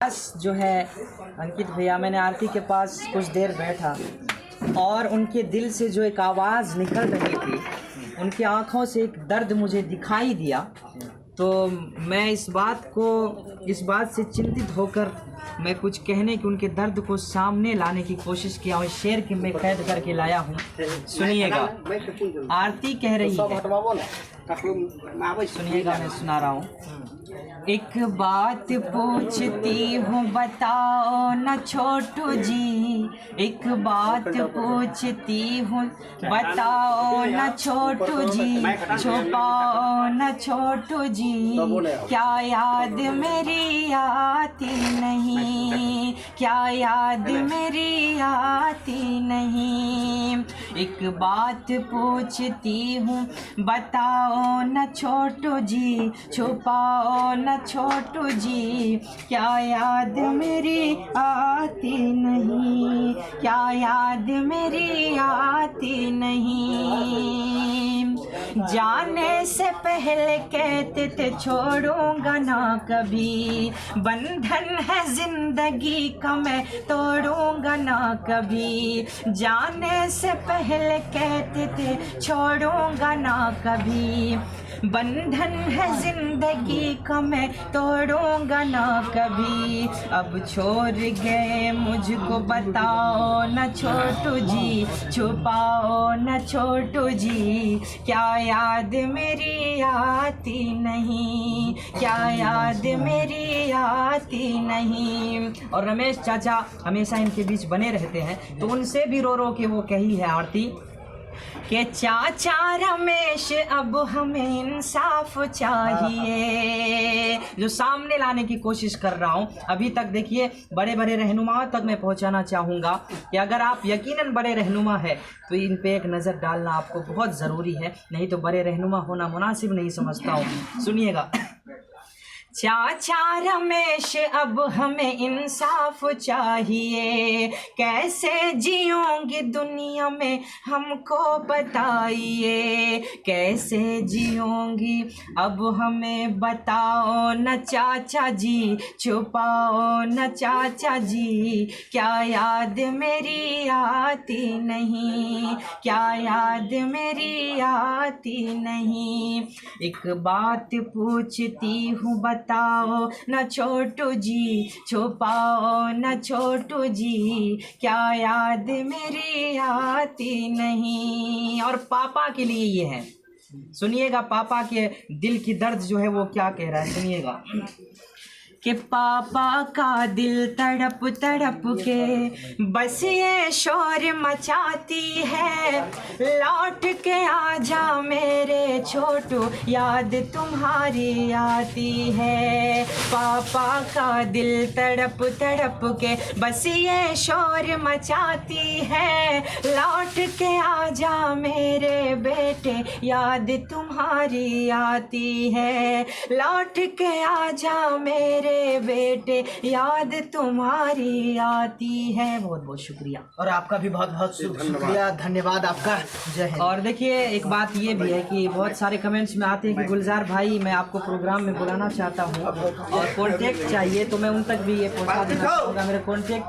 पास जो है अंकित भैया, मैंने आरती के पास कुछ देर बैठा और उनके दिल से जो एक आवाज़ निकल रही थी, उनकी आँखों से एक दर्द मुझे दिखाई दिया। तो मैं इस बात से चिंतित होकर मैं कुछ कहने की उनके दर्द को सामने लाने की कोशिश किया और शेर के मैं कैद करके लाया हूँ। सुनिएगा, आरती कह रही है, सुनिएगा, मैं सुना रहा हूँ। एक बात पूछती हूँ बताओ न छोटू जी, एक बात पूछती हूँ बताओ न छोटू जी, छुपाओ न छोटू जी, क्या याद मेरी आती नहीं, क्या याद मेरी आती नहीं। एक बात पूछती हूँ बताओ न छोटू जी, छुपाओ न छोटू जी, क्या याद मेरी आती नहीं, क्या याद मेरी आती नहीं। जाने से पहले कहते थे छोड़ूंगा ना कभी, बंधन है जिंदगी का मैं तोड़ूंगा ना कभी। जाने से पहले कहते थे छोड़ूंगा ना कभी, बंधन है जिंदगी का मैं तोड़ूंगा ना कभी। अब छोड़ गए मुझको बताओ न छोटू जी, छुपाओ न छोटू जी, क्या याद मेरी आती नहीं, क्या याद मेरी आती नहीं। और रमेश चाचा हमेशा इनके बीच बने रहते हैं, तो उनसे भी रो रो के वो कही है आरती कि चाचा रमेश अब हमें इंसाफ चाहिए, जो सामने लाने की कोशिश कर रहा हूँ। अभी तक देखिए बड़े बड़े रहनुमाओं तक मैं पहुँचाना चाहूँगा कि अगर आप यकीनन बड़े रहनुमा है तो इन पे एक नज़र डालना आपको बहुत ज़रूरी है, नहीं तो बड़े रहनुमा होना मुनासिब नहीं समझता हूँ। सुनिएगा, चाचा रमेश अब हमें इंसाफ चाहिए, कैसे जियोंगी दुनिया में हमको बताइए, कैसे जियोंगी अब हमें बताओ न चाचा जी, छुपाओ न चाचा जी, क्या याद मेरी आती नहीं, क्या याद मेरी आती नहीं। एक बात पूछती हूँ बताओ न छोटू जी, छुपाओ न छोटू जी, क्या याद मेरी आती नहीं। और पापा के लिए ये है, सुनिएगा, पापा के दिल की दर्द जो है वो क्या कह रहा है, सुनिएगा कि पापा का दिल तड़प तड़प के बस ये शोर मचाती है, लौट के आजा मेरे छोटू याद तुम्हारी आती है। पापा का दिल तड़प तड़प के बस ये शोर मचाती है, लौट के आजा मेरे बेटे याद तुम्हारी आती है, लौट के आजा मेरे बेटे याद तुम्हारी आती है। बहुत बहुत शुक्रिया, और आपका भी बहुत बहुत शुक्रिया, धन्यवाद आपका, जय हिंद। और देखिए एक बात ये भी है कि बहुत सारे कमेंट्स में आते हैं कि गुलजार भाई मैं आपको प्रोग्राम में बुलाना चाहता हूँ और कॉन्टेक्ट चाहिए, तो मैं उन तक भी ये पहुँचा देना चाहूँगा। मेरे कॉन्टेक्ट